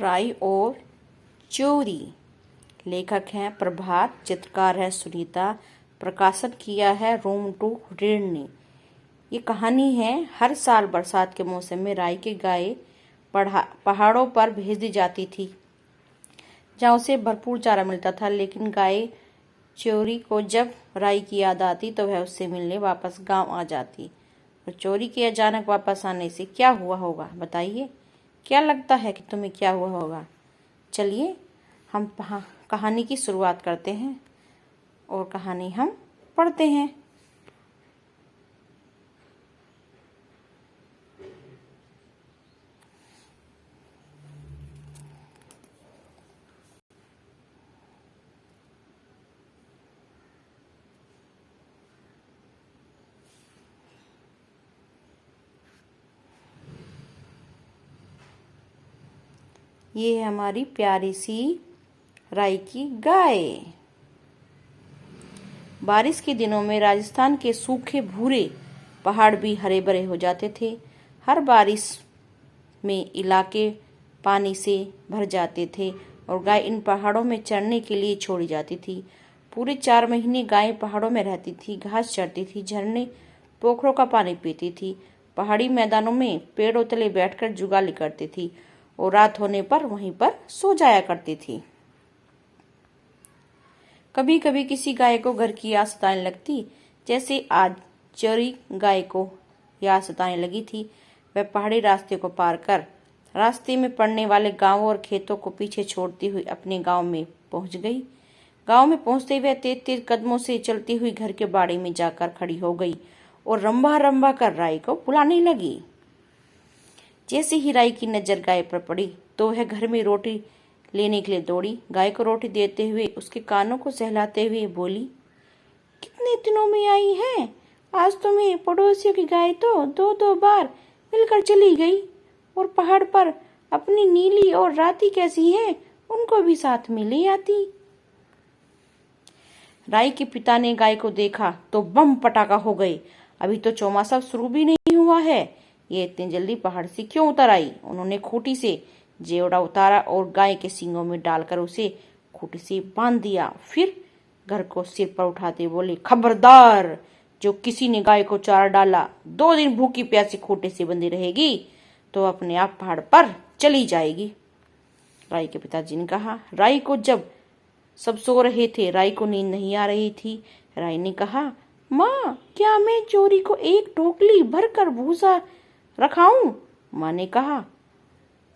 राई और चोरी। लेखक हैं प्रभात, चित्रकार है सुनीता, प्रकाशन किया है रूम टू रीड ने। ये कहानी है, हर साल बरसात के मौसम में राई की गाय पहाड़ों पर भेज दी जाती थी जहाँ उसे भरपूर चारा मिलता था। लेकिन गाय चोरी को जब राई की याद आती तो वह उससे मिलने वापस गांव आ जाती। और चोरी के अचानक वापस आने से क्या हुआ होगा, बताइए। क्या लगता है कि तुम्हें क्या हुआ होगा? चलिए हम कहानी की शुरुआत करते हैं और कहानी हम पढ़ते हैं। ये है हमारी प्यारी सी राई की गाय। बारिश के दिनों में राजस्थान के सूखे भूरे पहाड़ भी हरे भरे हो जाते थे। हर बारिश में इलाके पानी से भर जाते थे और गाय इन पहाड़ों में चरने के लिए छोड़ी जाती थी। पूरे 4 महीने गाय पहाड़ों में रहती थी, घास चरती थी, झरने पोखरों का पानी पीती थी, पहाड़ी मैदानों में पेड़ों तले बैठकर जुगाली करती थी और रात होने पर वहीं पर सो जाया करती थी। कभी कभी किसी गाय को घर की याद सताने लगती, जैसे आज चोरी गाय को याद सताने लगी थी। वह पहाड़ी रास्ते को पार कर रास्ते में पड़ने वाले गांवों और खेतों को पीछे छोड़ती हुई अपने गांव में पहुंच गई। गांव में पहुंचते हुए तेज तेज कदमों से चलती हुई घर के बाड़ी में जाकर खड़ी हो गई और रंभा रंभा कर राई को बुलाने लगी। जैसे ही राई की नजर गाय पर पड़ी तो वह घर में रोटी लेने के लिए दौड़ी। गाय को रोटी देते हुए उसके कानों को सहलाते हुए बोली, कितने दिनों में आई है? आज तुम्हें पड़ोसियों की गाय तो 2-2 बार मिलकर चली गई और पहाड़ पर अपनी नीली और राती कैसी है उनको भी साथ में ले आती। राई के पिता ने गाय को देखा तो बम पटाखा हो गए। अभी तो चौमासा शुरू भी नहीं हुआ है, ये इतनी जल्दी पहाड़ से क्यों उतर आई? उन्होंने खूंटी से जेवड़ा उतारा और गाय के सींगों में डालकर उसे खूंटी से बांध दिया। फिर घर को सिर पर उठाते बोले, खबरदार, जो किसी ने गाय को चारा डाला 2 दिन भूखी प्यासी खूंटे से बंधी रहेगी तो अपने आप पहाड़ पर चली जाएगी। राई के पिताजी ने कहा। राई को जब सब सो रहे थे, राई को नींद नहीं आ रही थी। राई ने कहा, माँ, क्या मैं चोरी को एक ढोकली भरकर भूसा रखाऊं? माँ ने कहा,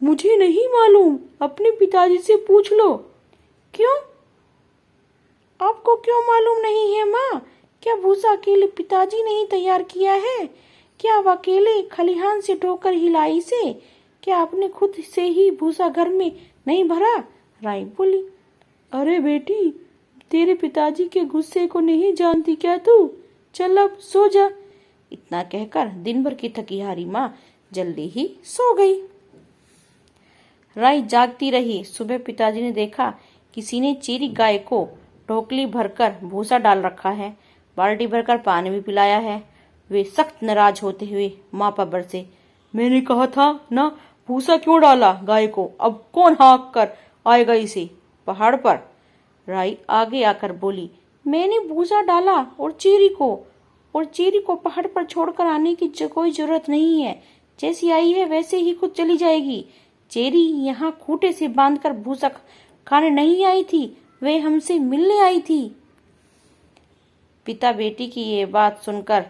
मुझे नहीं मालूम, अपने पिताजी से पूछ लो। क्यों? आपको क्यों मालूम नहीं है माँ? क्या भूसा अकेले पिताजी ने ही तैयार किया है? क्या वो अकेले खलिहान से ढोकर हिलाई से? क्या आपने खुद से ही भूसा घर में नहीं भरा? राई बोली, अरे बेटी, तेरे पिताजी के गुस्से को नहीं जानती क्या तू? चल अब सो जा। इतना कहकर दिन भर की थकी हारी माँ जल्दी ही सो गई। राई जागती रही। सुबह पिताजी ने देखा किसी ने चीरी गाय को ढोकली भरकर भूसा डाल रखा है, बाल्टी भरकर पानी भी पिलाया है। वे सख्त नाराज होते हुए माँ पर बरसे, मैंने कहा था ना, भूसा क्यों डाला गाय को? अब कौन हाँक कर आएगा इसे पहाड़ पर? राई आगे आकर बोली, मैंने भूसा डाला और चीरी को पहाड़ पर छोड़कर आने की कोई जरूरत नहीं है। जैसी आई है वैसे ही खुद चली जाएगी। चेरी यहाँ खूंटे से बांधकर भूसा खाने नहीं आई थी, वे हमसे मिलने आई थी। पिता बेटी की ये बात सुनकर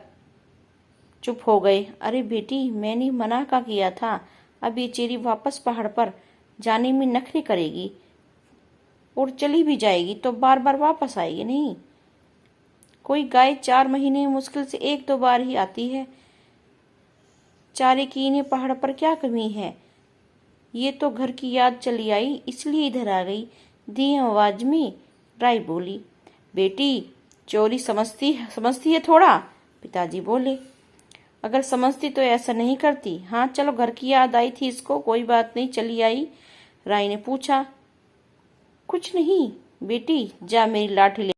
चुप हो गए। अरे बेटी, मैंने मना का किया था, अब ये चेरी वापस पहाड़ पर जाने में नखरे करेगी और चली भी जाएगी तो बार बार वापस आएगी नहीं। कोई गाय 4 महीने में मुश्किल से 1-2 बार ही आती है। चारे की इन्हें पहाड़ पर क्या कमी है? ये तो घर की याद चली आई इसलिए इधर आ गई, दी आवाज में राई बोली। बेटी, चोरी समझती है थोड़ा, पिताजी बोले। अगर समझती तो ऐसा नहीं करती। हाँ चलो, घर की याद आई थी इसको, कोई बात नहीं, चली आई। राई ने पूछा, कुछ नहीं बेटी, जा मेरी लाठी ले